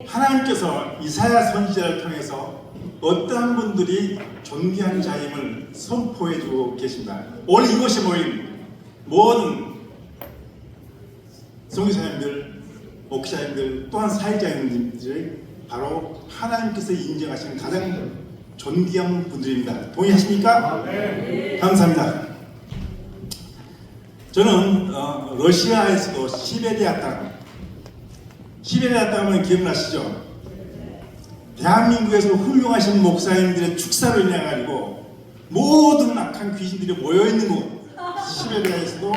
하나님께서 이사야 선지자를 통해서 어떠한 분들이 존귀한 자임을 선포해 주고 계십니다. 오늘 이곳에 모인 모든 선교사님들, 목사님들, 또한 사회자님들 바로 하나님께서 인정하시는 가장 존귀한 분들입니다. 동의하십니까? 네. 감사합니다. 저는 러시아에서도 시베리아 땅은 기억나시죠? 대한민국에서 훌륭하신 목사님들의 축사로 인해 가지고 모든 악한 귀신들이 모여있는 곳, 시베리아에서도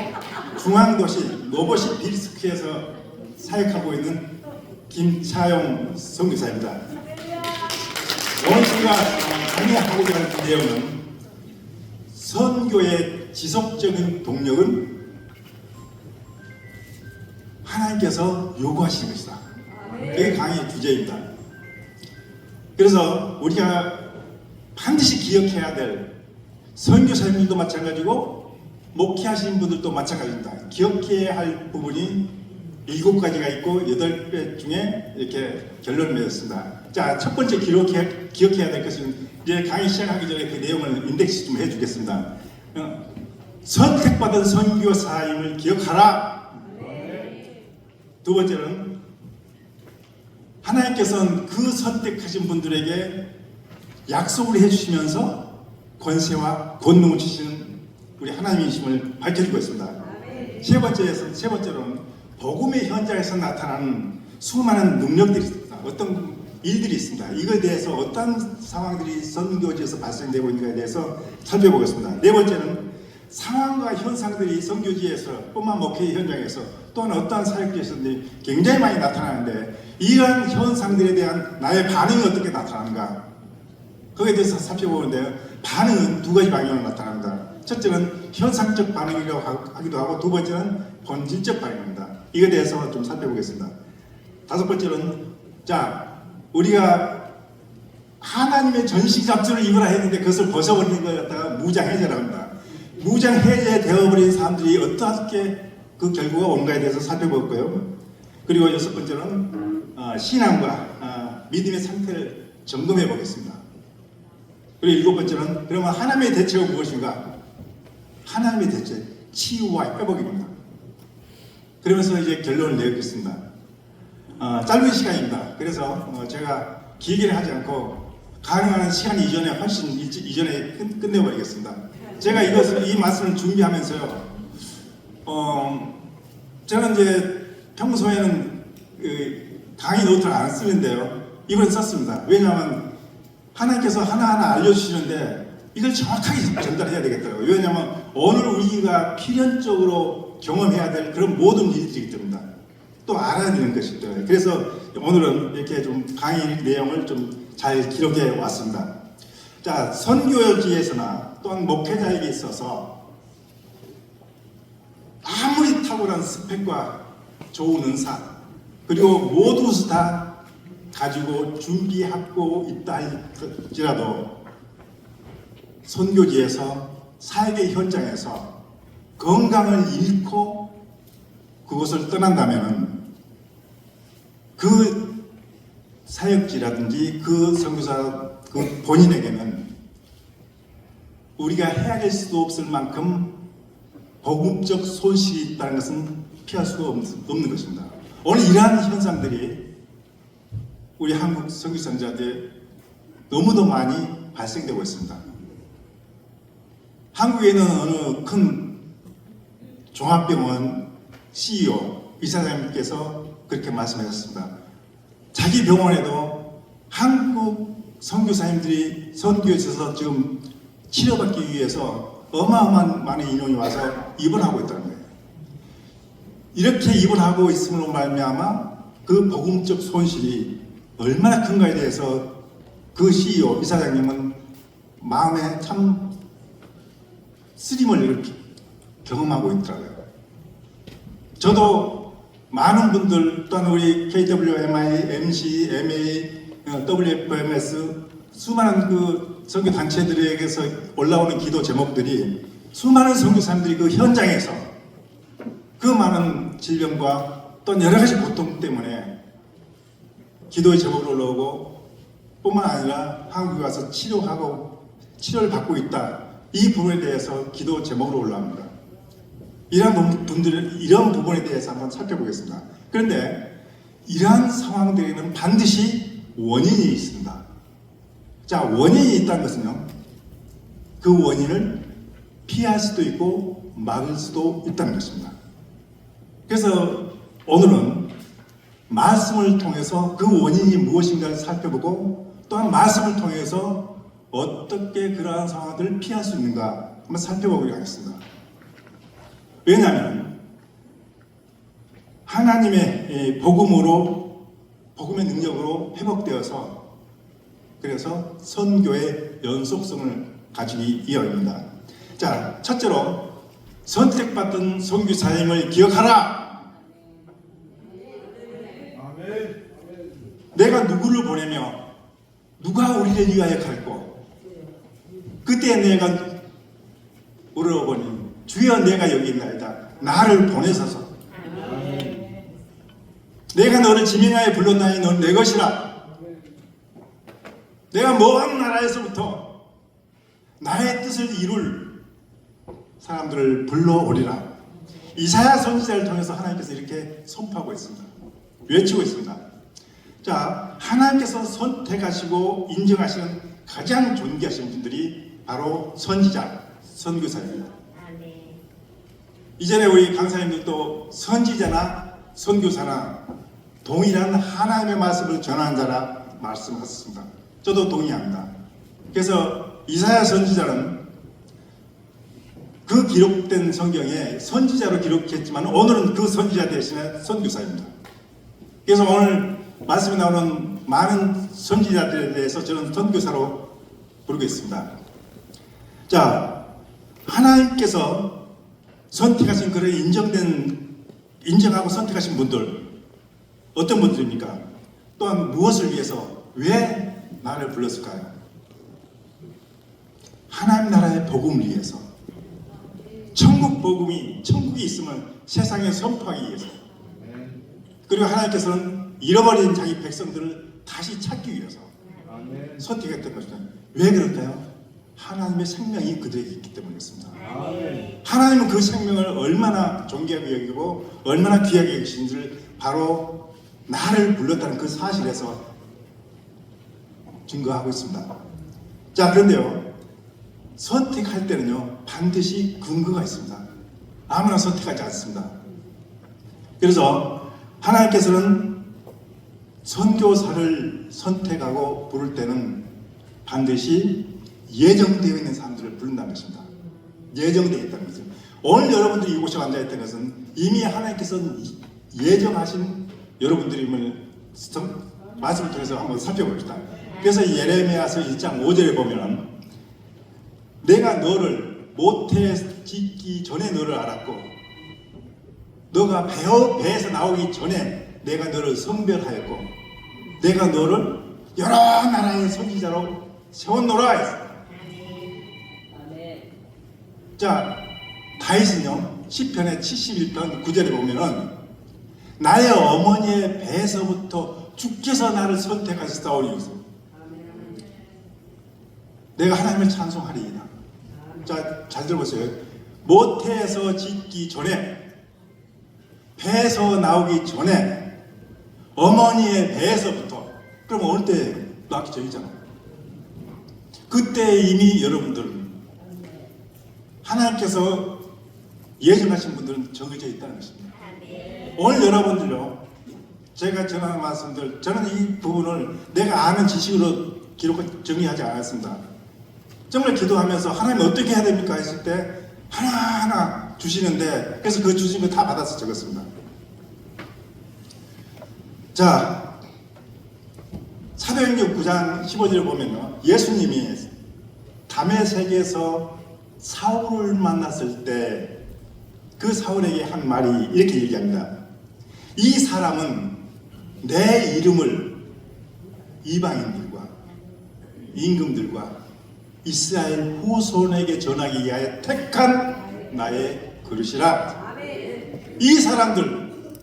중앙도시 노보시비르스크에서 사역하고 있는 김차용 선교사입니다. 오늘 제가 강의하고자 하는 내용은 선교의 지속적인 동력은 하나님께서 요구하시는 것이다. 그게 강의 주제입니다. 그래서 우리가 반드시 기억해야 될 선교사님들도 마찬가지고 목회하시는 분들도 마찬가지입니다. 기억해야 할 부분이 7가지가 있고 8배 중에 이렇게 결론을 맺었습니다. 자, 첫 번째 기억해야 될 것은 이제 강의 시작하기 전에 그 내용을 인덱스 좀 해주겠습니다. 선택받은 선교사임을 기억하라. 두 번째는 하나님께서는 그 선택하신 분들에게 약속을 해주시면서 권세와 권능을 주시는 우리 하나님이심을 밝혀주고 있습니다. 세 번째로는 복음의 현장에서 나타나는 수많은 능력들이 있습니다. 어떤 일들이 있습니다. 이거에 대해서 어떤 상황들이 선교지에서 발생되고 있는가에 대해서 살펴보겠습니다. 네 번째는 상황과 현상들이 선교지에서 뿐만 목회 현장에서 또한 어떠한 사역지에서 굉장히 많이 나타나는데 이러한 현상들에 대한 나의 반응이 어떻게 나타나는가, 거기에 대해서 살펴보는데요. 반응은 2가지 방향으로 나타납니다. 첫째는 현상적 반응이라고 하기도 하고 두 번째는 본질적 반응입니다. 이거에 대해서 좀 살펴보겠습니다. 다섯 번째는 우리가 하나님의 전신갑주를 입으라 했는데 그것을 벗어버리는 걸 갖다가 무장해제라고 합니다. 무장해제 되어버린 사람들이 어떻게 그 결과가 온가에 대해서 살펴볼 거예요. 그리고 6번째는 신앙과 믿음의 상태를 점검해 보겠습니다. 그리고 7번째는 그러면 하나님의 대책은 무엇인가? 하나님의 대책, 치유와 회복입니다. 그러면서 이제 결론을 내겠습니다. 짧은 시간입니다. 그래서 제가 길게 하지 않고 가능한 시간 이전에 훨씬 이전에 끝내버리겠습니다. 제가 이 말씀을 준비하면서요. 저는 이제 평소에는 강의 노트를 안 쓰는데요. 이번에 썼습니다. 왜냐하면 하나님께서 하나하나 알려주시는데 이걸 정확하게 전달해야 되겠더라고요. 왜냐하면 오늘 우리가 필연적으로 경험해야 될 그런 모든 일들이기 때문입니다. 또 알아야 되는 것이죠. 그래서 오늘은 이렇게 좀 강의 내용을 좀 잘 기록해 왔습니다. 자, 선교지에서나 또한 목회자에게 있어서 아무리 탁월한 스펙과 좋은 은사 그리고 모든 것을 다 가지고 준비하고 있다 할지라도 선교지에서 사역의 현장에서 건강을 잃고 그곳을 떠난다면 그 사역지라든지 그 선교사 그 본인에게는 우리가 헤아릴 수도 없을 만큼 복음적 손실이 있다는 것은 피할 수가 없는 것입니다. 오늘 이러한 현상들이 우리 한국 선교사님들한테 너무도 많이 발생되고 있습니다. 한국에 있는 어느 큰 종합병원 CEO 이사장님께서 그렇게 말씀하셨습니다. 자기 병원에도 한국 선교사님들이 선교에 있어서 지금 치료받기 위해서 어마어마한 많은 인원이 와서 입원하고 있다는 거예요. 이렇게 입원하고 있음으로 말미암아 그 복음적 손실이 얼마나 큰가에 대해서 그 CEO 이사장님은 마음에 참 쓰림을 이렇게 경험하고 있더라고요. 저도 많은 분들 또한 우리 KWMI, MC, MA, WFMS 수많은 그 선교 단체들에게서 올라오는 기도 제목들이 수많은 선교사님들이 그 현장에서 그 많은 질병과 또 여러 가지 고통 때문에 기도의 제목으로 올라오고 뿐만 아니라 한국에 와서 치료를 받고 있다. 이 부분에 대해서 기도 제목으로 올라옵니다. 이런 부분에 대해서 한번 살펴보겠습니다. 그런데 이러한 상황들에는 반드시 원인이 있습니다. 자, 원인이 있다는 것은요, 그 원인을 피할 수도 있고 막을 수도 있다는 것입니다. 그래서 오늘은 말씀을 통해서 그 원인이 무엇인가를 살펴보고, 또한 말씀을 통해서 어떻게 그러한 상황들을 피할 수 있는가 한번 살펴보기로 하겠습니다. 왜냐하면 하나님의 복음의 능력으로 회복되어서, 그래서 선교의 연속성을 가지기 위함입니다. 자, 첫째로 선택받은 선교사님을 기억하라. 내가 누구를 보내며 누가 우리를 위하여 갈고, 그때 내가 물어보니 주여 내가 여기 있나이다. 나를 보내소서. 내가 너를 지명하여 불렀나니 너는 내 것이라. 내가 먼 나라에서부터 나의 뜻을 이룰 사람들을 불러오리라. 이사야 선지자를 통해서 하나님께서 이렇게 선포하고 있습니다. 외치고 있습니다. 자, 하나님께서 선택하시고 인정하시는 가장 존귀하신 분들이 바로 선지자, 선교사입니다. 이전에 우리 강사님들도 선지자나 선교사나 동일한 하나님의 말씀을 전하는 자라 말씀하셨습니다. 저도 동의합니다. 그래서 이사야 선지자는 그 기록된 성경에 선지자로 기록했지만 오늘은 그 선지자 대신에 선교사입니다. 그래서 오늘 말씀에 나오는 많은 선지자들에 대해서 저는 선교사로 부르고 있습니다. 자, 하나님께서 선택하신 그런 인정하고 선택하신 분들, 어떤 분들입니까? 또한 무엇을 위해서, 왜 나를 불렀을까요? 하나님 나라의 복음을 위해서, 천국이 있으면 세상에 선포하기 위해서, 그리고 하나님께서는 잃어버린 자기 백성들을 다시 찾기 위해서 선택했던 것입니다. 왜 그럴까요? 하나님의 생명이 그들에게 있기 때문이었습니다. 하나님은 그 생명을 얼마나 존귀하게 여기고 얼마나 귀하게 여기신지를 바로 나를 불렀다는 그 사실에서 증거하고 있습니다. 자, 그런데요, 선택할 때는요 반드시 근거가 있습니다. 아무나 선택하지 않습니다. 그래서 하나님께서는 선교사를 선택하고 부를 때는 반드시 예정되어 있는 사람들을 부른다는 것입니다. 예정되어 있다는 것은, 오늘 여러분들이 이곳에 앉아있다는 것은 이미 하나님께서는 예정하신 여러분들임을 말씀을 통해서 한번 살펴봅시다. 그래서 예레미야서 1장 5절에 보면, 내가 너를 모태에 짓기 전에 너를 알았고, 너가 배에서 나오기 전에 내가 너를 성별하였고, 내가 너를 여러 나라의 선지자로 세웠노라 했어. 자, 다윗은요 시편의 71편 9절에 보면은, 나의 어머니의 배에서부터 주께서 나를 선택하셨사오니 내가 하나님을 찬송하리이다. 자, 잘 들어보세요. 모태에서 짓기 전에, 배에서 나오기 전에, 어머니의 배에서부터, 그럼 어느 때 낳기 전이잖아요. 그때 이미 여러분들은 하나님께서 예정하신 분들은 정해져 있다는 것입니다. 오늘 여러분들요, 제가 전하는 말씀들, 저는 이 부분을 내가 아는 지식으로 정리하지 않았습니다. 정말 기도하면서 하나님 어떻게 해야 됩니까 했을 때 하나하나 주시는데, 그래서 그 주신 거 다 받아서 적었습니다. 자, 사도행전 9장 15절을 보면요, 예수님이 담의 세계에서 사울을 만났을 때 그 사울에게 한 말이 이렇게 얘기합니다. 이 사람은 내 이름을 이방인들과 임금들과 이스라엘 후손에게 전하기 위하여 택한 나의 그릇이라. 이 사람들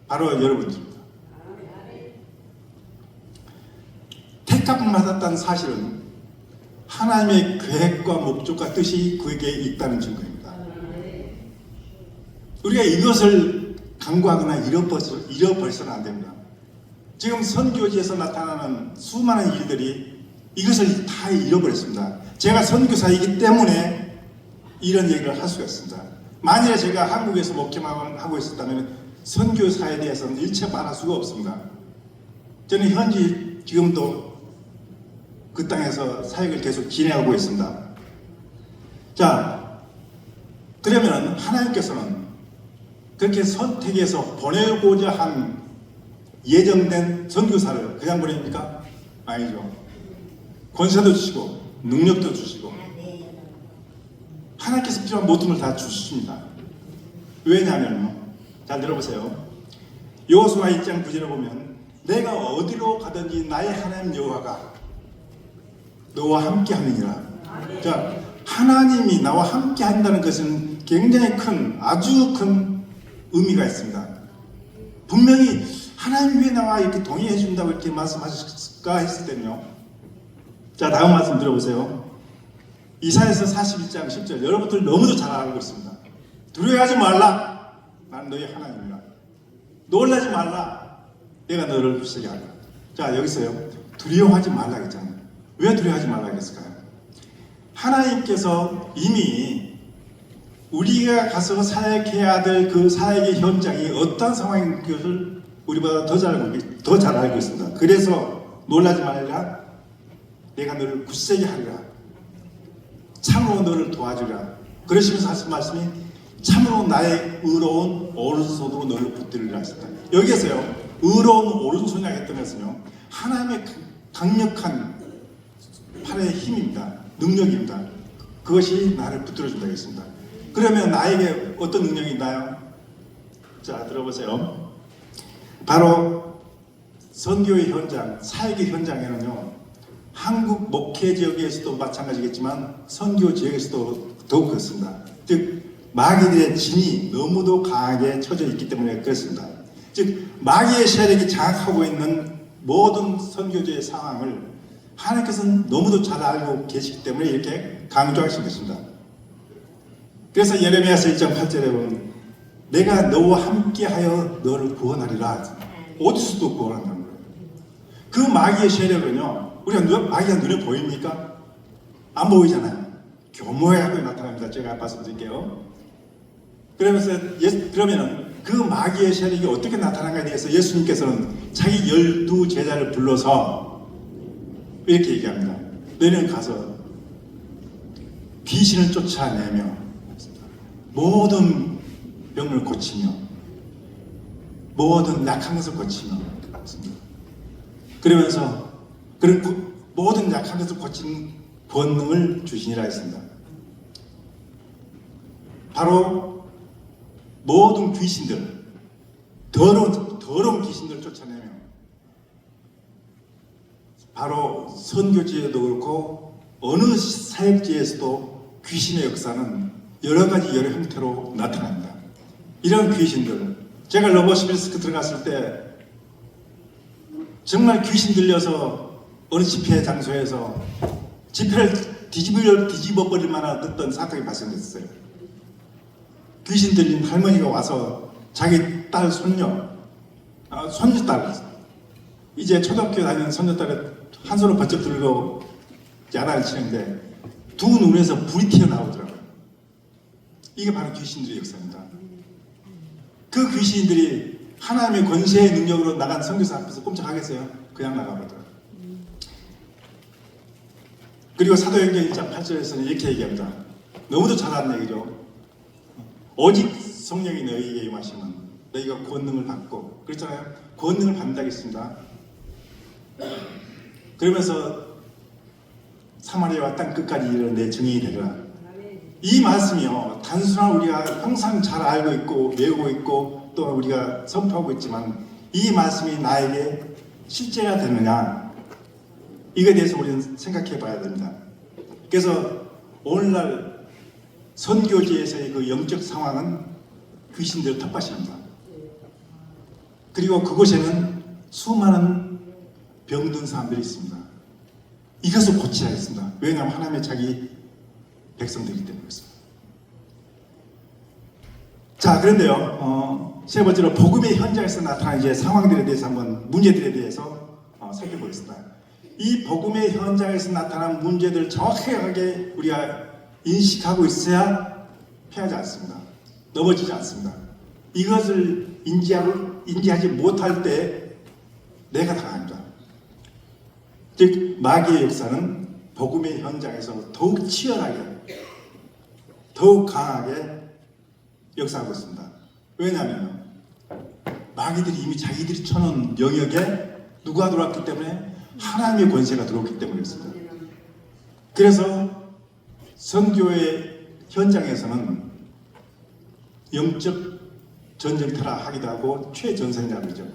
바로 여러분들입니다. 택함을 받았다는 사실은 하나님의 계획과 목적과 뜻이 그에게 있다는 증거입니다. 우리가 이것을 간과하거나 잃어버려서는 안 됩니다. 지금 선교지에서 나타나는 수많은 일들이 이것을 다 잃어버렸습니다. 제가 선교사이기 때문에 이런 얘기를 할 수가 있습니다. 만일에 제가 한국에서 목회만 하고 있었다면 선교사에 대해서는 일체 말할 수가 없습니다. 저는 현지 지금도 그 땅에서 사역을 계속 진행하고 있습니다. 자, 그러면 하나님께서는 그렇게 선택해서 보내고자 한 예정된 선교사를 그냥 보냅니까? 아니죠. 권세도 주시고 능력도 주시고 하나님께서 필요한 모든 걸 다 주십니다. 왜냐하면 잘 들어보세요. 여호수아 1장 9절에 보면 내가 어디로 가든지 나의 하나님 여호와가 너와 함께 하느니라. 자, 하나님이 나와 함께 한다는 것은 굉장히 아주 큰 의미가 있습니다. 분명히 하나님 왜 나와 이렇게 동의해 준다고 이렇게 말씀하실까 했을 때는요. 자, 다음 말씀 들어보세요. 이사야서 41장 10절. 여러분들 너무도 잘 알고 있습니다. 두려워하지 말라. 나는 너희 하나님이라. 놀라지 말라. 내가 너를 굳세게 하리라. 자, 여기서요. 두려워하지 말라 했잖아요. 왜 두려워하지 말라 했을까요? 하나님께서 이미 우리가 가서 사역해야 될 그 사역의 현장이 어떤 상황인 것을 우리보다 더 잘 알고 있습니다. 그래서 놀라지 말라. 내가 너를 굳세게 하리라. 참으로 너를 도와주리라. 그러시면서 하신 말씀이 참으로 나의 의로운 오른손으로 너를 붙들리라 하셨다. 여기에서요. 의로운 오른손이라 했던 것은요. 하나님의 강력한 팔의 힘입니다. 능력입니다. 그것이 나를 붙들어준다 했습니다. 그러면 나에게 어떤 능력이 있나요? 자, 들어보세요. 바로 선교의 현장, 사역의 현장에는요. 한국 목회 지역에서도 마찬가지겠지만 선교 지역에서도 더욱 그렇습니다. 즉 마귀들의 진이 너무도 강하게 쳐져 있기 때문에 그렇습니다. 즉 마귀의 세력이 장악하고 있는 모든 선교지의 상황을 하나님께서는 너무도 잘 알고 계시기 때문에 이렇게 강조하신 것입니다. 그래서 예레미야서 1장 8절에 보면 내가 너와 함께하여 너를 구원하리라. 어디서도 구원한다는 거예요. 그 마귀의 세력은요. 마귀가 눈에 보입니까? 안 보이잖아요. 교모하게 나타납니다. 제가 말씀드릴게요. 그러면 그 마귀의 세력이 어떻게 나타나는가에 대해서 예수님께서는 자기 12제자를 불러서 이렇게 얘기합니다. 너희는 가서 귀신을 쫓아내며 모든 병을 고치며 모든 약한 것을 고치며 그러면서 모든 약한 것을 고치는 권능을 주시니라 했습니다. 바로 모든 귀신들, 더러운 귀신들을 쫓아내며 바로 선교지에도 그렇고 어느 사역지에서도 귀신의 역사는 여러 형태로 나타납니다. 이런 귀신들, 제가 러버시빌스크 들어갔을 때 정말 귀신 들려서 어느 집회 장소에서 집회를 뒤집어 버릴 만한 어떤 사건이 발생했어요. 귀신 들린 할머니가 와서 자기 딸 손녀딸 이제 초등학교 다니는 손녀딸을 한 손으로 번쩍 들고 야단을 치는데 두 눈에서 불이 튀어나오더라고요. 이게 바로 귀신들의 역사입니다. 그 귀신들이 하나님의 권세의 능력으로 나간 선교사 앞에서 꼼짝하겠어요? 그냥 나가버리더라고요. 그리고 사도행전 1장 8절에서는 이렇게 얘기합니다. 너무도 잘 아는 얘기죠. 오직 성령이 너희에게 임하시면 너희가 권능을 받고 그렇잖아요. 권능을 받는다겠습니다. 그러면서 사마리아와 땅 끝까지 이르는 내 증인이 되리라. 이 말씀이요. 단순한 우리가 항상 잘 알고 있고 외우고 있고 또 우리가 선포하고 있지만 이 말씀이 나에게 실제가 되느냐 이거에 대해서 우리는 생각해 봐야 됩니다. 그래서 오늘날 선교지에서의 그 영적 상황은 귀신들 텃밭입니다. 그리고 그곳에는 수많은 병든 사람들이 있습니다. 이것을 고쳐야 하겠습니다. 왜냐하면 하나님의 자기 백성들이기 때문에 그렇습니다. 자, 그런데요, 세 번째로 복음의 현장에서 나타나는 이제 상황들에 대해서 한번 문제들에 대해서 살펴보겠습니다. 이 복음의 현장에서 나타난 문제들을 정확하게 우리가 인식하고 있어야 패하지 않습니다. 넘어지지 않습니다. 이것을 인지하지 못할 때 내가 당합니다. 즉 마귀의 역사는 복음의 현장에서 더욱 치열하게, 더욱 강하게 역사하고 있습니다. 왜냐하면 마귀들이 이미 자기들이 쳐놓은 영역에 누가 들어왔기 때문에 하나님의 권세가 들어왔기 때문이었습니다. 그래서 선교의 현장에서는 영적 전쟁터라 하기도 하고 최전선이라고 그러죠.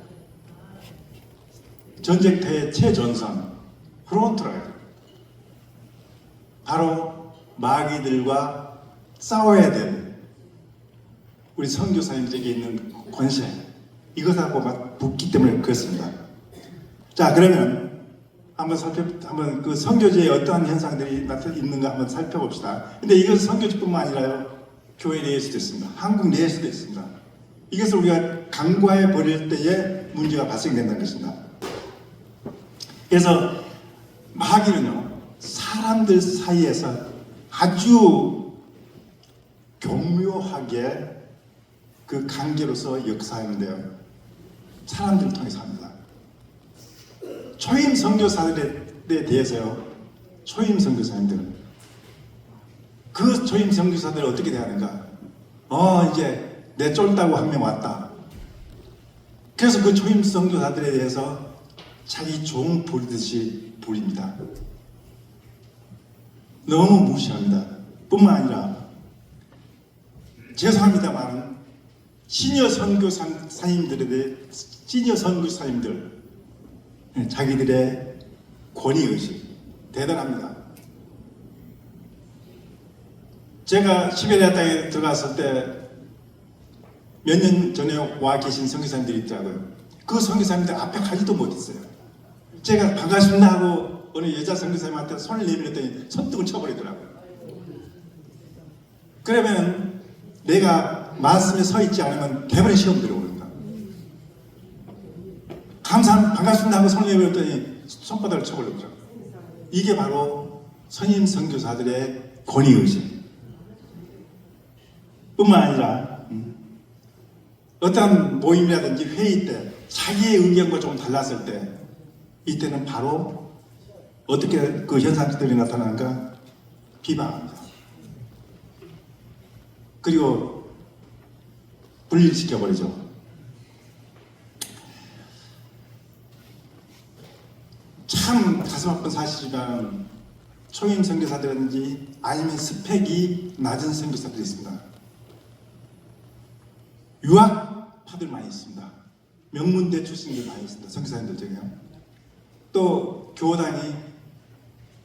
전쟁터의 최전선, 프론트라고 해요. 바로 마귀들과 싸워야 될 우리 선교사님들에게 있는 권세, 이것하고 막 붙기 때문에 그렇습니다. 자, 그러면 한번 그 선교지에 어떠한 현상들이 있는가 한번 살펴봅시다. 근데 이것은 선교지뿐만 아니라요, 교회 내에서도 있습니다. 한국 내에서도 있습니다. 이것을 우리가 간과해 버릴 때에 문제가 발생된다는 것입니다. 그래서 마귀는요, 사람들 사이에서 아주 교묘하게 그 관계로서 역사하는데요, 사람들을 통해서 합니다. 초임 선교사들에 대해서요, 초임 선교사님들, 그 초임 선교사들을 어떻게 대하는가? 이제 내 쫄다고 한 명 왔다. 그래서 그 초임 선교사들에 대해서 자기 종 부리듯이 부립니다. 너무 무시합니다. 뿐만 아니라 죄송합니다만 시니어 선교사님들에 대해 시니어 선교사님들 자기들의 권위의식 대단합니다. 제가 시베리아 땅에 들어갔을 때 몇 년 전에 와 계신 선교사님들이 있더라고요. 그 선교사님들 앞에 가지도 못했어요. 제가 반갑습니다 하고 어느 여자 선교사님한테 손을 내밀었더니 손등을 쳐버리더라고요. 그러면 내가 말씀에 서 있지 않으면 대번에 시험 들어오는가. 반갑습니다 하고 손을 내밀었더니 손바닥을 쳐버렸죠. 이게 바로 선임 선교사들의 권위의식 뿐만 아니라 어떤 모임이라든지 회의 때 자기의 의견과 좀 달랐을 때 이때는 바로 어떻게 그 현상들이 나타나는가? 비방합니다. 그리고 분리시켜버리죠. 참 가슴 아픈 사실이지만 초임 선교사들이라든지 아니면 스펙이 낮은 선교사들이 있습니다. 유학파들 많이 있습니다. 명문대 출신들 많이 있습니다. 선교사님들 중에요. 또 교단이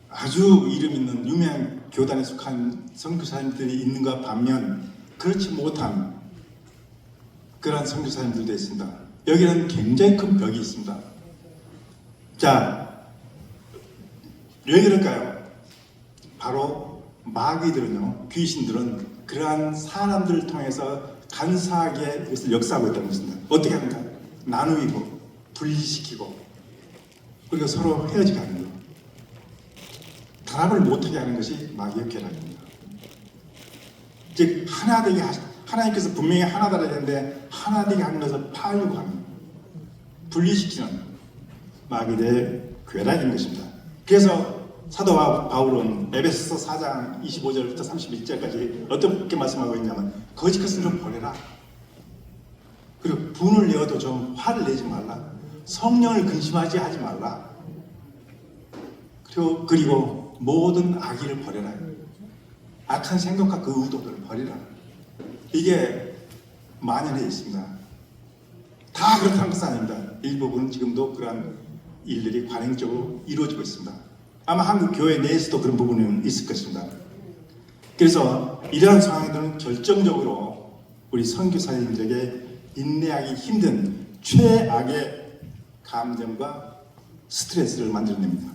아주 이름 있는 유명한 교단에 속한 선교사님들이 있는가 반면 그렇지 못한 그러한 선교사님들도 있습니다. 여기는 굉장히 큰 벽이 있습니다. 자, 왜 그럴까요? 바로 마귀들은요, 귀신들은 그러한 사람들을 통해서 간사하게 이것을 역사하고 있다는 것입니다. 어떻게 하는가? 나누이고 분리시키고 그리고 서로 헤어지게 하는 것, 단합을 못하게 하는 것이 마귀의 계략입니다. 즉 하나 되게 하나님께서 분명히 하나다라 했는데 하나 되게 하는 것을 파하려고 하는, 분리시키는 마귀의 괴락인 것입니다. 그래서 사도 바울은 에베소서 4장 25절부터 31절까지 어떻게 말씀하고 있냐면 거짓 것은 좀 버려라. 그리고 분을 내어도 좀 화를 내지 말라. 성령을 근심하지 하지 말라. 그리고 모든 악의를 버려라. 악한 생각과 그 의도들을 버리라. 이게 만연해 있습니다. 다 그렇다는 것은 아닙니다. 일부분은 지금도 그러한 일들이 관행적으로 이루어지고 있습니다. 아마 한국 교회 내에서도 그런 부분은 있을 것입니다. 그래서 이러한 상황들은 결정적으로 우리 선교사님들에게 인내하기 힘든 최악의 감정과 스트레스를 만들어냅니다.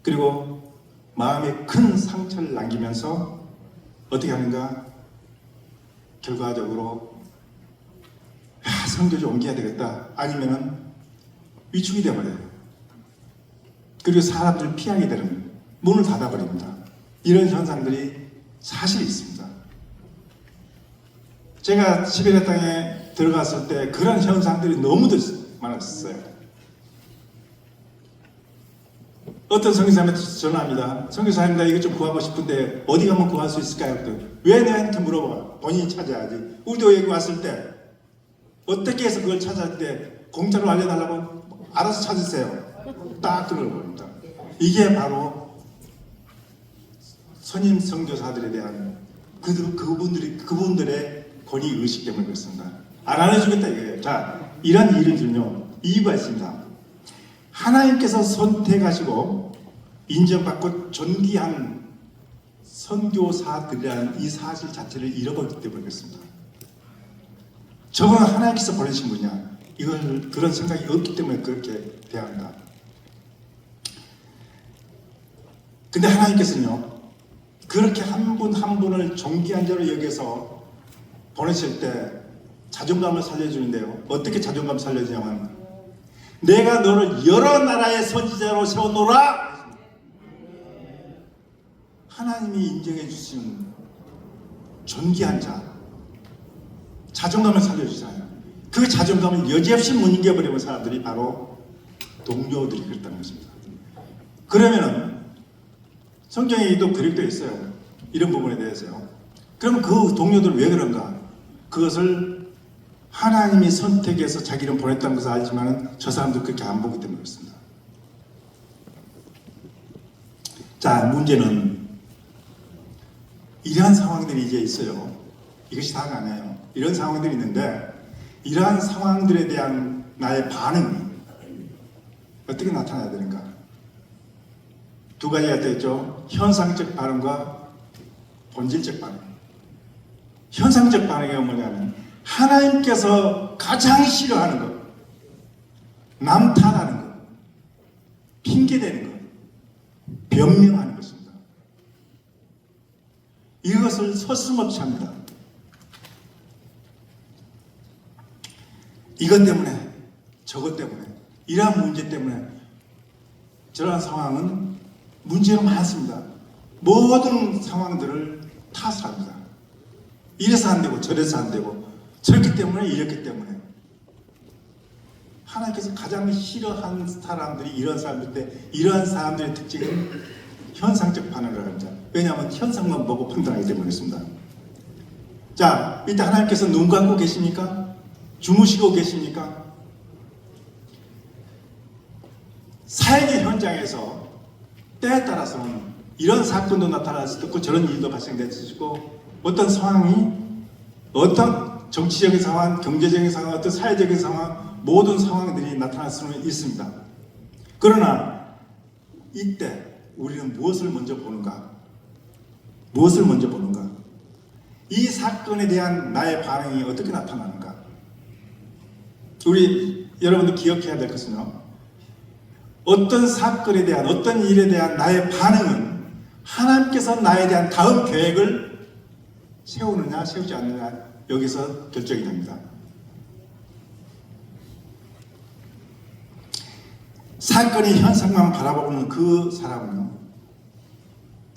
그리고 마음에 큰 상처를 남기면서 어떻게 하는가? 결과적으로 선교지 옮겨야 되겠다. 아니면은 위축이 되어버려요. 그리고 사람들을 피하게 되는 문을 닫아버립니다. 이런 현상들이 사실 있습니다. 제가 시베리아 땅에 들어갔을 때 그런 현상들이 너무도 많았어요. 어떤 선교사님한테 전화합니다. 선교사님 나 이거 좀 구하고 싶은데 어디 가면 구할 수 있을까요? 왜 내한테 물어봐? 본인이 찾아야지. 우리도 여기 왔을 때 어떻게 해서 그걸 찾아야 돼? 공짜로 알려달라고 알아서 찾으세요. 딱 들어버립니다. 이게 바로 선임 선교사들에 대한 그분들의 권위 의식 때문에 그렇습니다. 안 알려주겠다 이거예요. 자, 이런 일을 들면 이유가 있습니다. 하나님께서 선택하시고 인정받고 존귀한 선교사들이라는 이 사실 자체를 잃어버렸기 때문에 그렇습니다. 저거는 하나님께서 보내신 분이야. 이걸 그런 생각이 없기 때문에 그렇게 대합니다. 근데 하나님께서는요, 그렇게 한 분 한 분을 존귀한 자로 여겨서 보내실 때 자존감을 살려주는데요. 어떻게 자존감 살려주냐면 내가 너를 여러 나라의 선지자로 세워놓으라. 하나님이 인정해 주시는 존귀한 자, 자존감을 살려주잖아요. 그 자존감을 여지없이 못 이겨버리는 사람들이 바로 동료들이 그랬다는 것입니다. 그러면은 성경에도 그렇게 있어요. 이런 부분에 대해서요. 그럼 그 동료들은 왜 그런가? 그것을 하나님이 선택해서 자기를 보냈다는 것을 알지만 저 사람들 그렇게 안 보기 때문에 그렇습니다. 자, 문제는 이러한 상황들이 이제 있어요. 이것이 다가 아니에요. 이런 상황들이 있는데 이러한 상황들에 대한 나의 반응이 어떻게 나타나야 되는가? 두 가지가 되겠죠. 현상적 반응과 본질적 반응. 현상적 반응이 뭐냐면 하나님께서 가장 싫어하는 것, 남 탓하는 것, 핑계대는 것, 변명하는 것입니다. 이것을 서슴없이 합니다. 이것 때문에, 저것 때문에, 이러한 문제 때문에 저러한 상황은 문제가 많습니다. 모든 상황들을 탓합니다. 이래서 안 되고 저래서 안 되고 저렇기 때문에 이렇기 때문에 하나님께서 가장 싫어하는 사람들이 이런 사람들인데 이러한 사람들의 특징은 현상적 반응을 합니다. 왜냐하면 현상만 보고 판단하기 때문에 그렇습니다. 자, 일단 하나님께서 눈 감고 계십니까? 주무시고 계십니까? 사역의 현장에서 때에 따라서는 이런 사건도 나타날 수도 있고 저런 일도 발생될 수도 있고 어떤 상황이 어떤 정치적인 상황, 경제적인 상황, 어떤 사회적인 상황 모든 상황들이 나타날 수는 있습니다. 그러나 이때 우리는 무엇을 먼저 보는가? 무엇을 먼저 보는가? 이 사건에 대한 나의 반응이 어떻게 나타나는가? 우리 여러분도 기억해야 될 것은요. 어떤 사건에 대한 어떤 일에 대한 나의 반응은 하나님께서 나에 대한 다음 계획을 세우느냐 세우지 않느냐 여기서 결정이 됩니다. 사건의 현상만 바라보는 그 사람은요.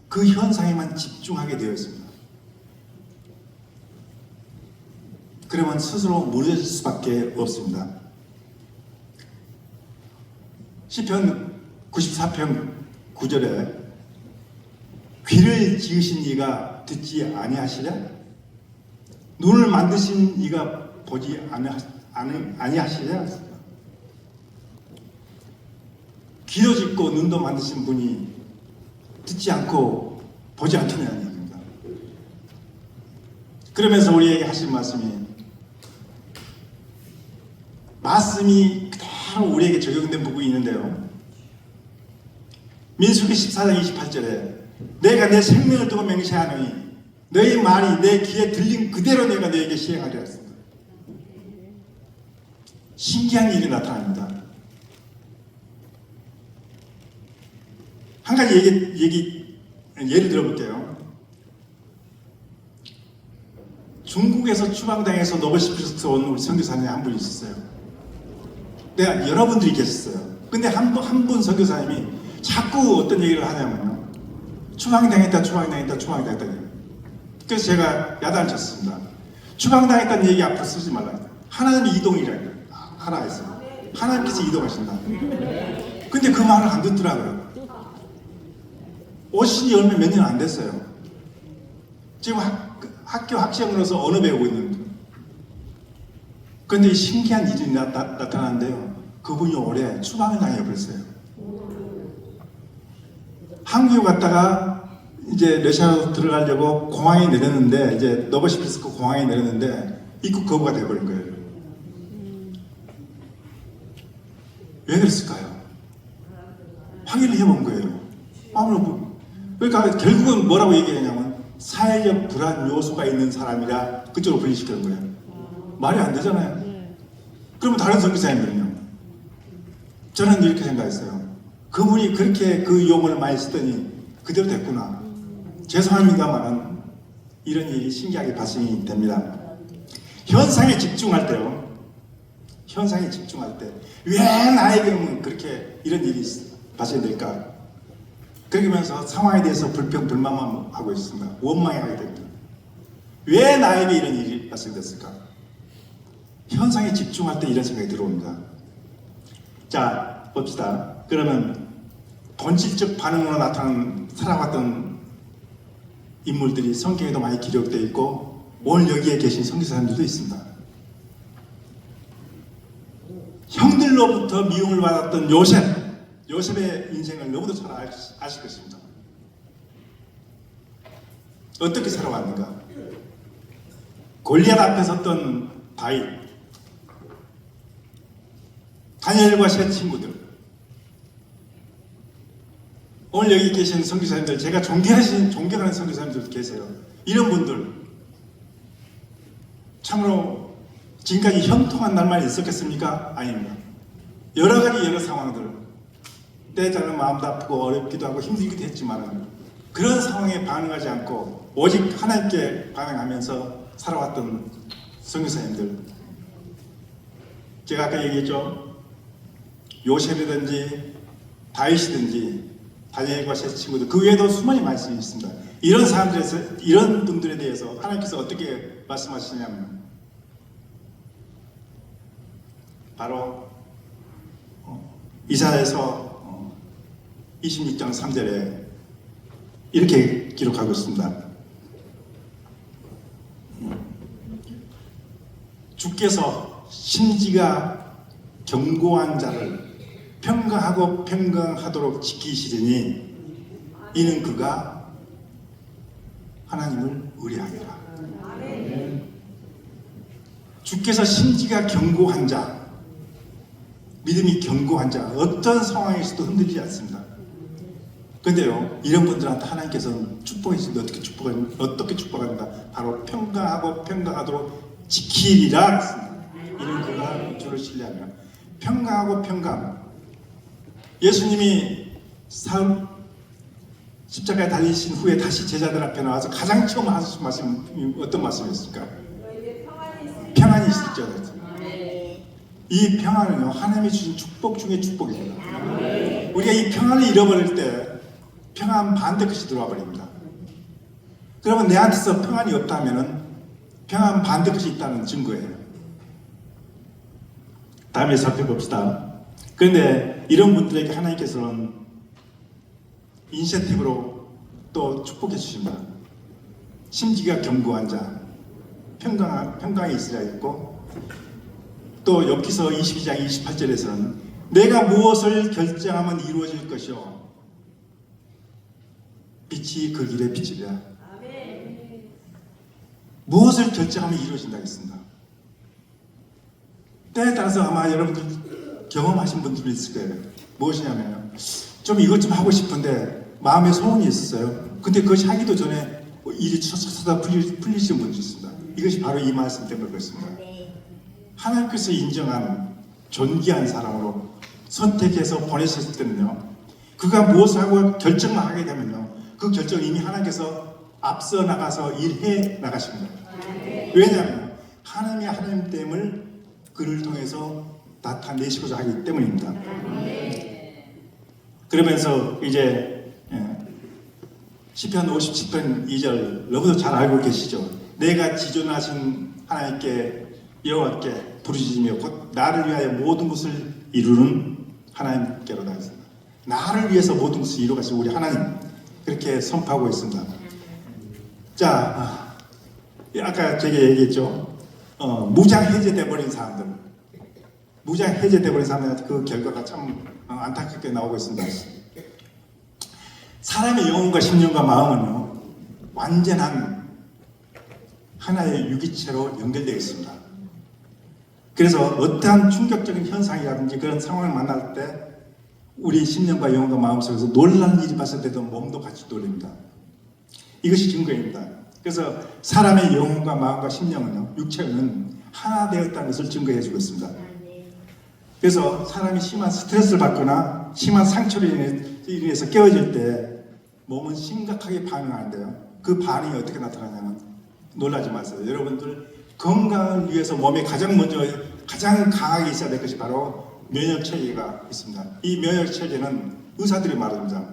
그 현상에만 집중하게 되어 있습니다. 그러면 스스로 무너질 수밖에 없습니다. 시편 94편 9절에 귀를 지으신 이가 듣지 아니하시랴? 눈을 만드신 이가 보지 아니하시랴? 귀도 짓고 눈도 만드신 분이 듣지 않고 보지 않겠냐는 얘기입니다. 그러면서 우리에게 하신 말씀이 그대로 우리에게 적용된 부분이 있는데요. 민수기 14장 28절에 내가 내 생명을 두고 맹세하노니 너희 말이 내 귀에 들린 그대로 내가 너에게 시행하려 했습니다. 신기한 일이 나타납니다. 한 가지 예를 들어볼게요. 중국에서 추방당해서 노베스피스트 온 우리 선교사님 한 분이 있었어요. 내가 여러분들이 계셨어요. 근데 한 분 선교사님이 자꾸 어떤 얘기를 하냐면요. 추방당했다. 그래서 제가 야단을 쳤습니다. 추방당했다는 얘기 앞으로 쓰지 말라. 하나님의 이동이라고 하나 했어요. 하나님께서 이동하신다. 근데 그 말을 안 듣더라고요. 오신 지 얼마 몇 년 안 됐어요. 지금 학교 학생으로서 언어 배우고 있는데. 그런데 신기한 일이 나타나는데요. 그분이 올해 추방을 당해버렸어요. 한국에 갔다가 이제 러시아로 들어가려고 공항에 내렸는데, 이제 노보시비스크 공항에 내렸는데 입국 거부가 돼버린 거예요. 왜 그랬을까요? 확인을 해본 거예요. 그러니까 결국은 뭐라고 얘기하냐면 사회적 불안 요소가 있는 사람이라 그쪽으로 분리시키는 거예요. 말이 안 되잖아요. 그러면 다른 선교사님들은요? 저는 이렇게 생각했어요. 그분이 그렇게 그 용어를 많이 쓰더니 그대로 됐구나. 죄송합니다만은 이런 일이 신기하게 발생이 됩니다. 현상에 집중할 때요. 현상에 집중할 때 왜 나에게는 그렇게 이런 일이 발생될까? 그러면서 상황에 대해서 불평불만만 하고 있습니다. 원망하게 됩니다. 왜 나에게 이런 일이 발생됐을까? 현상에 집중할 때 이런 생각이 들어옵니다. 자, 봅시다. 그러면 본질적 반응으로 나타난 살아왔던 인물들이 성경에도 많이 기록되어 있고 오늘 여기에 계신 선교사님들도 있습니다. 형들로부터 미움을 받았던 요셉의 인생을 너무도 잘 아실 것입니다. 어떻게 살아왔는가? 골리앗 앞에 섰던 다윗, 다니엘과 세 친구들, 오늘 여기 계신 선교사님들, 제가 존경하는 선교사님들 계세요. 이런 분들 참으로 지금까지 형통한 날만 있었겠습니까? 아닙니다. 여러 가지 여러 상황들, 때때로는 마음도 아프고 어렵기도 하고 힘들기도 했지만 그런 상황에 반응하지 않고 오직 하나님께 반응하면서 살아왔던 선교사님들, 제가 아까 얘기했죠. 요셉이든지 다윗이든지 다니엘과 세 친구들, 그 외에도 수많은 말씀이 있습니다. 이런 사람들에서, 이런 분들에 대해서 하나님께서 어떻게 말씀하시냐면 바로 이사야에서 26장 3절에 이렇게 기록하고 있습니다. 주께서 심지가 견고한 자를 평강하고 평강하도록 지키시리니 이는 그가 하나님을 의뢰하리라. 주께서 심지가 견고한 자, 믿음이 견고한 자, 어떤 상황에서도 흔들리지 않습니다. 그런데요, 이런 분들한테 하나님께서는 축복해 주신다. 어떻게 축복합니까? 바로 평강하고 평강하도록 지키리라 했습니다. 이는 그가 주를 신뢰하며. 평강하고 평강. 예수님이 사흘 십자가에 달리신 후에 다시 제자들 앞에 나와서 가장 처음 하신 말씀이 어떤 말씀이었을까? 평안이 있을지어다. 이 평안은요, 하나님이 주신 축복 중에 축복입니다. 우리가 이 평안을 잃어버릴 때 평안 반대 것이 들어와 버립니다. 그러면 내한테서 평안이 없다면 평안 반대 것이 있다는 증거예요. 다음에 살펴봅시다. 그런데 이런 분들에게 하나님께서는 인센티브로 또 축복해 주십니다. 심지가 견고한 자, 평강이 있으라 했고, 또 욥기서 22장 28절에서는 내가 무엇을 결정하면 이루어질 것이요 빛이 그 길에 비치리라. 무엇을 결정하면 이루어진다고 했습니다. 때에 따라서 아마 여러분들 경험하신 분들이 있을 거예요. 무엇이냐면 좀 이것 좀 하고 싶은데 마음에 소원이 있었어요. 근데 그것이 하기도 전에 일이 쳐서 풀리시는 분들이 있습니다. 이것이 바로 이 말씀 때문에 그렇습니다. 하나님께서 인정한 존귀한 사람으로 선택해서 보내셨을 때는요, 그가 무엇을 하고 결정을 하게 되면요, 그 결정을 이미 하나님께서 앞서 나가서 일해 나가십니다. 왜냐하면 하나님의 하나님됨을 그를 통해서 나타내시고자 하기 때문입니다. 그러면서 이제 시편 57편 2절 너무도 잘 알고 계시죠. 내가 지존하신 하나님께 여호와께 부르짖으며 곧 나를 위하여 모든 것을 이루는 하나님께로다 했습니다. 나를 위해서 모든 것을 이루어 가신 우리 하나님, 그렇게 선포하고 있습니다. 자, 아까 제가 얘기했죠. 무장 해제돼 버린 사람들, 무장 해제돼 버린 사람들한테 그 결과가 참 안타깝게 나오고 있습니다. 사람의 영혼과 심령과 마음은요, 완전한 하나의 유기체로 연결되어 있습니다. 그래서 어떠한 충격적인 현상이라든지 그런 상황을 만날 때 우리 심령과 영혼과 마음 속에서 놀라는 일이 발생돼도 몸도 같이 놀립니다. 이것이 증거입니다. 그래서 사람의 영혼과 마음과 심령은요, 육체는 하나 되었다는 것을 증거해 주고 있습니다. 그래서 사람이 심한 스트레스를 받거나 심한 상처로 인해서 깨어질 때 몸은 심각하게 반응하는데요, 그 반응이 어떻게 나타나냐면, 놀라지 마세요. 여러분들 건강을 위해서 몸에 가장 먼저 가장 강하게 있어야 될 것이 바로 면역 체계가 있습니다. 이 면역 체계는 의사들이 말합니다.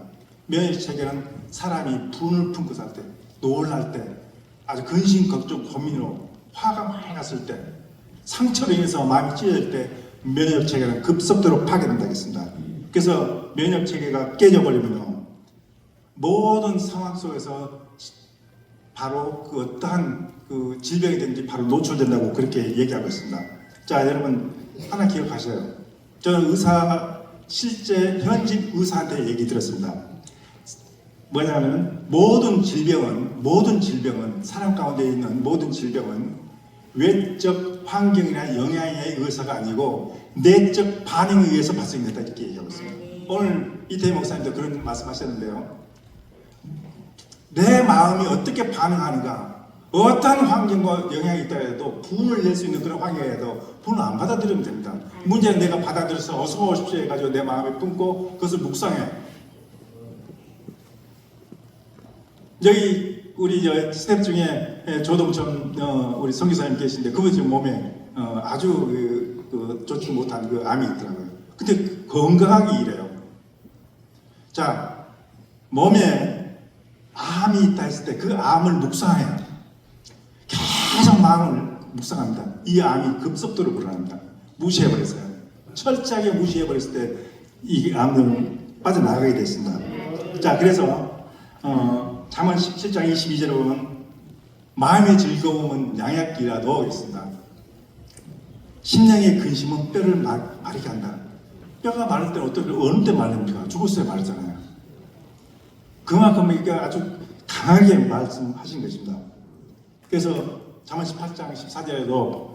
면역 체계는 사람이 분을 품고 살 때, 놀랄 때, 아주 근심 걱정 고민으로 화가 많이 났을 때, 상처로 인해서 마음이 찢어질 때 면역 체계는 급속도로 파괴된다겠습니다. 그래서 면역 체계가 깨져버리면요, 모든 상황 속에서 바로 그 어떠한 그 질병이든지 바로 노출된다고 그렇게 얘기하고 있습니다. 자, 여러분 하나 기억하셔요. 저는 실제 현직 의사한테 얘기 들었습니다. 뭐냐면 모든 질병은 사람 가운데 있는 모든 질병은 외적 환경이나 영향에 의해서가 아니고 내적 반응에 의해서 발생된다, 이렇게 얘기하고 있습니다. 오늘 이태희 목사님도 그런 말씀하셨는데요. 내 마음이 어떻게 반응하는가, 어떤 환경과 영향이 있다 해도 분을 낼 수 있는 그런 환경에도 분을 안 받아들이면 됩니다. 문제는 내가 받아들여서 어서 오십시오 해가지고 내 마음에 품고 그것을 묵상해. 여기 우리 스텝 중에 조동천 우리 선교사님 계신데 그분 지금 몸에 아주 좋지 못한 그 암이 있더라고요. 근데 건강하게 일해요. 자, 몸에 암이 있다 했을 때 그 암을 묵상해요. 계속 마음을 묵상합니다. 이 암이 급속도로 불어납니다. 무시해버렸어요. 철저하게 무시해버렸을 때 이 암은 빠져나가게 됐습니다. 자, 그래서 잠언 17장 22절에 보면 마음의 즐거움은 양약이라도 있습니다. 심령의 근심은 뼈를 마르게 한다. 뼈가 마를 때는 어느 때 마릅니까? 죽었을 때 마르잖아요. 그만큼 이게 아주 강하게 말씀하신 것입니다. 그래서 잠언 18장 14절에도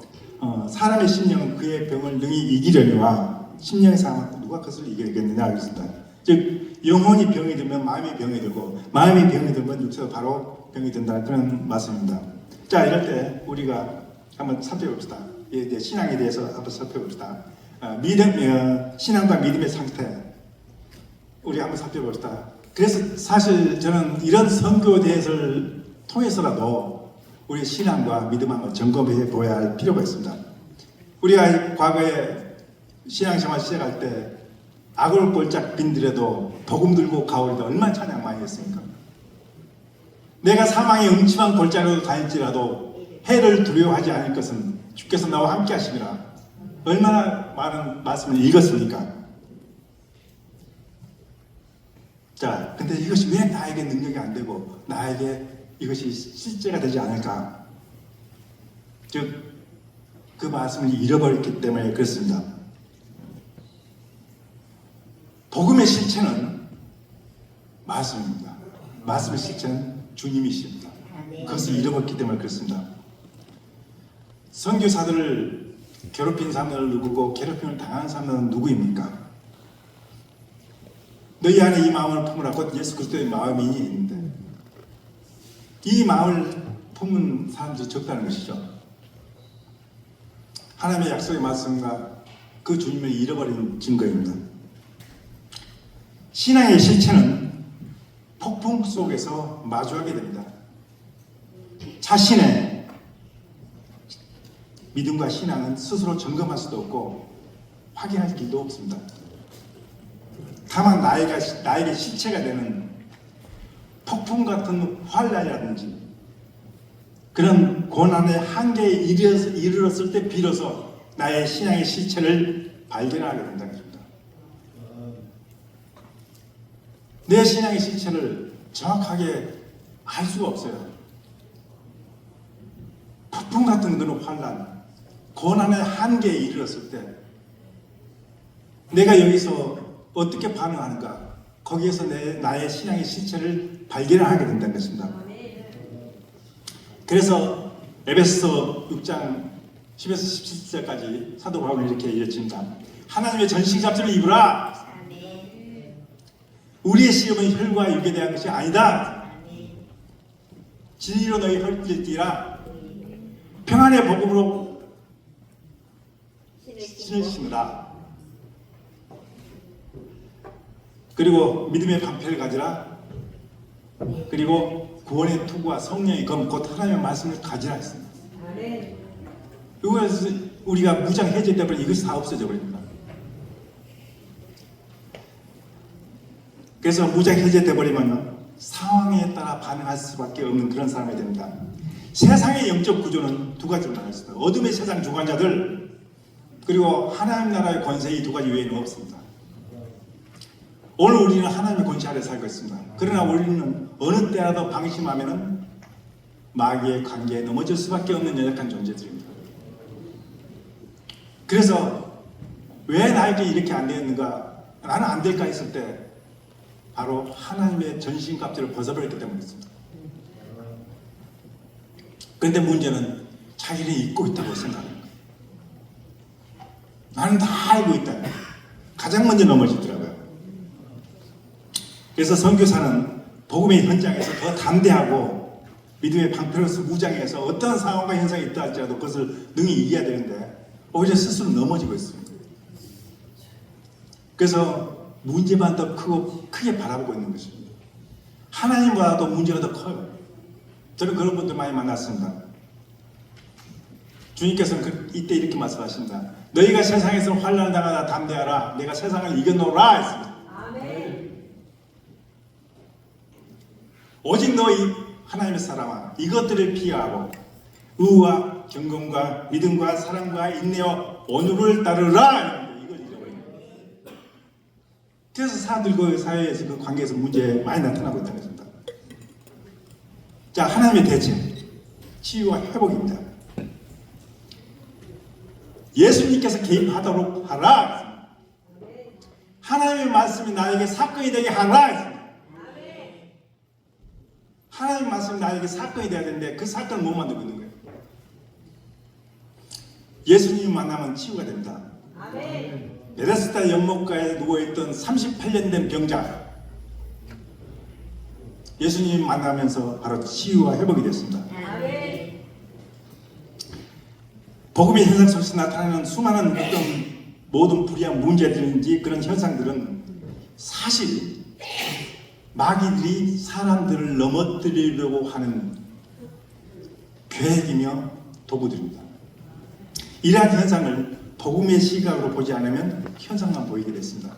사람의 심령은 그의 병을 능히 이기려니와 심령의 상황은 누가 그것을 이기겠느냐 하겠습니다. 즉 영혼이 병이 들면 마음이 병이 들고 마음이 병이 들면 육체도 바로 병이 든다, 그런 말씀입니다. 자, 이럴 때 우리가 한번 살펴봅시다. 신앙에 대해서 한번 살펴봅시다. 신앙과 믿음의 상태 우리 한번 살펴봅시다. 그래서 사실 저는 이런 선교 대회를 통해서라도 우리 신앙과 믿음을 한번 점검해 보아야 할 필요가 있습니다. 우리가 과거에 신앙생활 시작할 때 아골골짝 빈들에도 복음 들고 가오리다 얼마나 찬양 많이 했습니까? 내가 사망의 음침한 골짜기로 다닐지라도 해를 두려워하지 않을 것은 주께서 나와 함께 하시리라. 얼마나 많은 말씀을 읽었습니까? 자, 근데 이것이 왜 나에게 능력이 안 되고 나에게 이것이 실제가 되지 않을까? 즉, 그 말씀을 잃어버렸기 때문에 그렇습니다. 복음의 실체는 말씀입니다. 말씀의 실체는 주님이십니다. 그것을 잃어버렸기 때문에 그렇습니다. 선교사들을 괴롭힌 사람들은 누구고 괴롭힘을 당한 사람들은 누구입니까? 너희 안에 이 마음을 품으라. 곧 예수 그리스도의 마음이 있는데 이 마음을 품은 사람들이 적다는 것이죠. 하나님의 약속의 말씀과 그 주님을 잃어버린 증거입니다. 신앙의 실체는 폭풍 속에서 마주하게 됩니다. 자신의 믿음과 신앙은 스스로 점검할 수도 없고 확인할 길도 없습니다. 다만 나에게 실체가 되는 폭풍 같은 환란이라든지 그런 고난의 한계에 이르렀을 때 비로소 나의 신앙의 실체를 발견하게 된다는 것입니다. 내 신앙의 실체를 정확하게 알 수가 없어요. 폭풍 같은 그런 환란, 고난의 한계에 이르렀을 때 내가 여기서 어떻게 반응하는가, 거기에서 나의 신앙의 실체를 발견하게 된다는 것입니다. 그래서 에베소서 6장 10에서 17절까지 사도 바울이 이렇게 이어집니다. 하나님의 전신갑주를 입으라. 우리의 시험은 혈과 육에 대한 것이 아니다. 진리로 너희 헐길 띠라. 평안의 복음으로 신을 신으라. 그리고 믿음의 방패를 가지라. 그리고 구원의 투구와 성령의 검 곧 하나님의 말씀을 가지라 했습니다. 이거에서 우리가 무장 해제되면 이것이 다 없어져 버립니다. 그래서 무장 해제돼 버리면 상황에 따라 반응할 수밖에 없는 그런 사람이 됩니다. 세상의 영적 구조는 두 가지로 나뉘었습니다. 어둠의 세상 주관자들 그리고 하나님 나라의 권세 이 두 가지 외에는 없습니다. 오늘 우리는 하나님의 권세 아래 살고 있습니다. 그러나 우리는 어느 때라도 방심하면 마귀의 관계에 넘어질 수밖에 없는 연약한 존재들입니다. 그래서 왜 나에게 이렇게 안 되었는가, 나는 안 될까 했을 때 바로 하나님의 전신갑주를 벗어버렸기 때문이었습니다. 그런데 문제는 자기는 잊고 있다고 생각합니다. 나는 다 알고 있다. 가장 먼저 넘어지더라고요. 그래서 선교사는 복음의 현장에서 더 담대하고 믿음의 방패로서 무장해서 어떤 상황과 현상이 있다 할지라도 그것을 능히 이겨야 되는데 오히려 스스로 넘어지고 있습니다. 그래서 문제만 더 크게 바라보고 있는 것입니다. 하나님보다도 문제가 더 커요. 저는 그런 분들 많이 만났습니다. 주님께서는 이때 이렇게 말씀하십니다. 너희가 세상에서 환난을 당하다 담대하라. 내가 세상을 이겨놓으라 했습니다. 오직 너희 하나님의 사람아 이것들을 피하고 의와 경건과 믿음과 사랑과 인내와 온유를 따르라. 이걸 잃어버립니다. 그래서 사람들과 사회에서 그 관계에서 문제 많이 나타나고 있다는 것입니다. 자, 하나님의 대책 치유와 회복입니다. 예수님께서 개입하도록 하라. 하나님의 말씀이 나에게 사건이 되게 하라. 하나님의 말씀이 나에게 사건이 되어야 되는데 그 사건을 못 만들고 있는 거예요. 예수님 만나면 치유가 됩니다. 베데스다 연못가에 누워있던 38년 된 병자 예수님 만나면서 바로 치유와 회복이 됐습니다. 복음의 현상 속에서 나타나는 수많은 모든 불의한 문제들인지 그런 현상들은 사실 마귀들이 사람들을 넘어뜨리려고 하는 계획이며 도구들입니다. 이러한 현상을 복음의 시각으로 보지 않으면 현상만 보이게 됐습니다.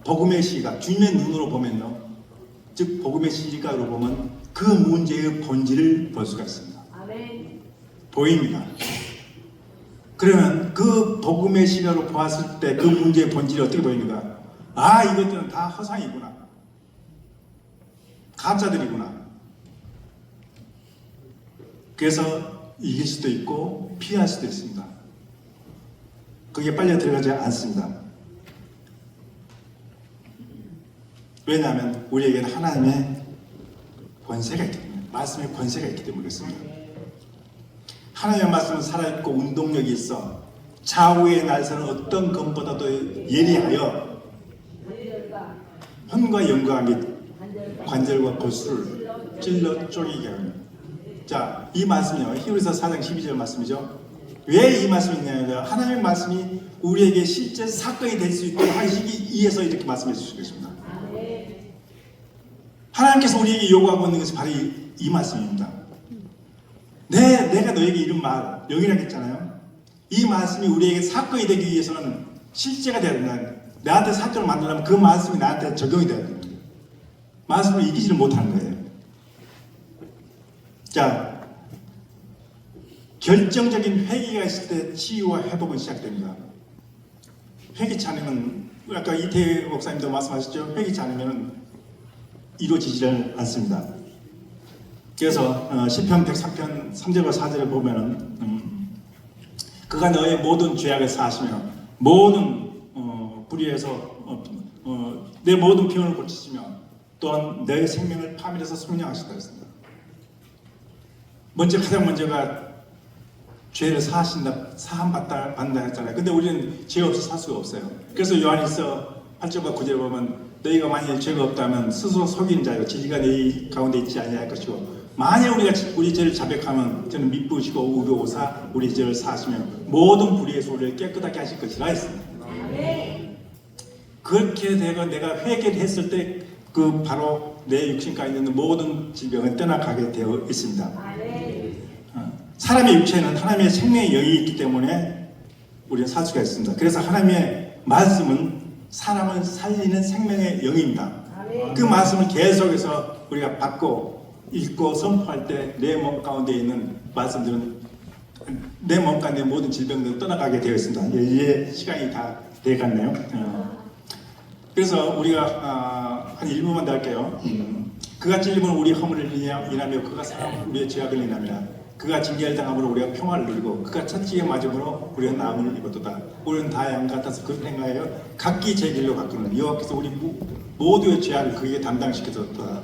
복음의 시각, 주님의 눈으로 보면요, 즉 복음의 시각으로 보면 그 문제의 본질을 볼 수가 있습니다. 보입니다. 그러면 그 복음의 시각으로 보았을 때 그 문제의 본질이 어떻게 보입니까? 아, 이것들은 다 허상이구나. 가짜들이구나. 그래서 이길 수도 있고 피할 수도 있습니다. 그게 빨리 들어가지 않습니다. 왜냐하면 우리에게는 하나님의 권세가 있기 때문에, 말씀의 권세가 있기 때문에 그렇습니다. 하나님의 말씀은 살아있고 운동력이 있어 좌우의 날서는 어떤 검보다도 예리하여 혀과 영과 및 관절과 골수를 찔러 쪼개게 합니다. 자, 이 말씀이요, 히브리서 4장 12절 말씀이죠. 왜 이 말씀이 있냐면 하나님의 말씀이 우리에게 실제 사건이 될 수 있도록 하시기 위해서 이렇게 말씀해 주신 것입니다. 하나님께서 우리에게 요구하고 있는 것이 바로 이 말씀입니다. 내가 너에게 이런 말, 영이라고 했잖아요. 이 말씀이 우리에게 사건이 되기 위해서는 실제가 되어야 된다. 나한테 사건을 만들려면 그 말씀이 나한테 적용이 되어야 됩니다. 말씀을 이기지를 못하는 거예요. 자, 결정적인 회개가 있을 때 치유와 회복은 시작됩니다. 회개치 않으면, 아까 이태희 목사님도 말씀하셨죠. 회개치 않으면 이루어지지를 않습니다. 그래서 시편 103편 3절과 4절을 보면은 그가 너의 모든 죄악을 사하시며 모든 불의에서 내 모든 병을 고치시며 또한 너의 생명을 파멸해서 속량하시다 했습니다. 가장 먼저가 죄를 사함받다 했잖아요. 근데 우리는 죄 없이 살 수가 없어요. 그래서 요한일서 8절과 9절에 보면 너희가 만일 죄가 없다면 스스로 속이는 자요 진리가 너희 가운데 있지 아니할 것이고 만일 우리가 우리 죄를 자백하면 저는 미쁘시고 의로우사 우리 죄를 사하시며 모든 불의의 소리를 깨끗하게 하실 것이라 했습니다. 그렇게 내가 회개를 했을 때 그 바로 내 육신가에 있는 모든 질병을 떠나가게 되어 있습니다. 사람의 육체는 하나님의 생명의 영이 있기 때문에 우리는 살 수가 있습니다. 그래서 하나님의 말씀은 사람을 살리는 생명의 영입니다. 그 말씀을 계속해서 우리가 받고 읽고 선포할 때 내 몸 가운데 있는 말씀들은 내 몸 가운데 모든 질병들은 떠나가게 되어 있습니다. 이제 시간이 다 돼갔네요. 그래서 우리가 한 1분만 더 할게요. 그가 찔림으로 우리 허물을 인하며 그가 사람 우리의 죄악을 인하며 그가 징계를 당함으로 우리가 평화를 누리고 그가 채찍에 맞음으로 우리가 나음을 입었도다. 우리는 다 양 같아서 그 행하여 각기 제 길로 갔거늘 여호와께서 우리 모두의 죄악을 그에게 담당시켜줬다.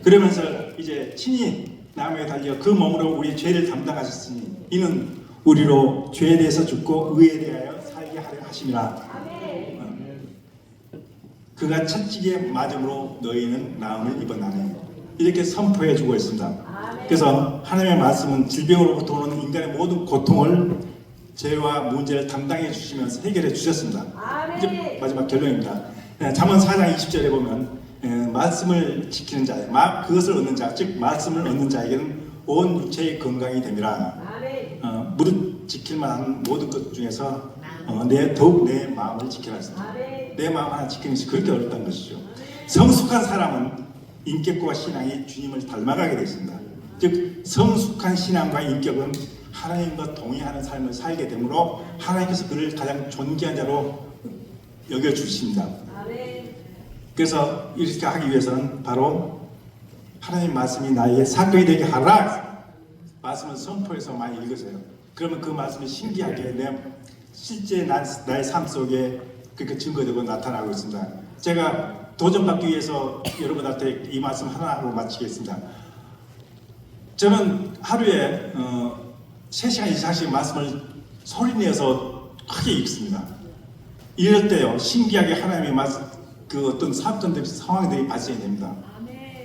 그러면서 이제 친히 나무에 달려 그 몸으로 우리 죄를 담당하셨으니 이는 우리로 죄에 대해서 죽고 의에 대하여 살게 하려 하심이라. 그가 채찍에 맞음으로 너희는 나음을 입었나니 이렇게 선포해 주고 있습니다. 그래서 하나님의 말씀은 질병으로부터 오는 인간의 모든 고통을 죄와 문제를 담당해 주시면서 해결해 주셨습니다. 이제 마지막 결론입니다. 잠언 4장 20절에 보면 말씀을 지키는 자, 그것을 얻는 자, 즉 말씀을 얻는 자에게는 온 육체의 건강이 됨이라. 무릇 지킬 만한 모든 것 중에서 더욱 내 마음을 지키라 했습니다. 내 마음 하나 지키는 것이 그렇게 어렵다는 것이죠. 성숙한 사람은 인격과 신앙이 주님을 닮아가게 되십니다. 즉 성숙한 신앙과 인격은 하나님과 동의하는 삶을 살게 되므로 하나님께서 그를 가장 존귀한 자로 여겨주십니다. 그래서 이렇게 하기 위해서는 바로 하나님 말씀이 나에게 사건이 되게 하라. 말씀을 선포해서 많이 읽으세요. 그러면 그 말씀이 신기하게 실제 나의 삶 속에 그렇게 증거되고 나타나고 있습니다. 제가 도전받기 위해서 여러분한테 이 말씀 하나로 마치겠습니다. 저는 하루에 3시간 이상씩 말씀을 소리내서 크게 읽습니다. 이럴 때요 신기하게 하나님의 말씀 그 어떤 사건들 상황들이 발생이 됩니다.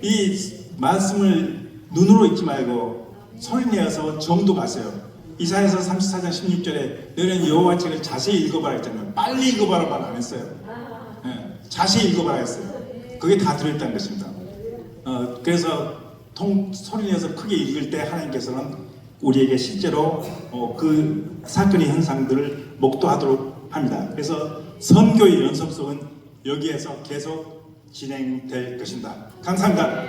이 말씀을 눈으로 읽지 말고 소리내어서 정도 가세요. 이사야서 34장 16절에 너는 여호와 책을 자세히 읽어봐라 했잖아요. 빨리 읽어봐라 말 안 했어요. 자세히 읽어봐라 했어요. 그게 다 들어있다는 것입니다. 그래서 소리내서 크게 읽을 때 하나님께서는 우리에게 실제로 그 사건의 현상들을 목도하도록 합니다. 그래서 선교의 연속성은 여기에서 계속 진행될 것입니다. 감사합니다.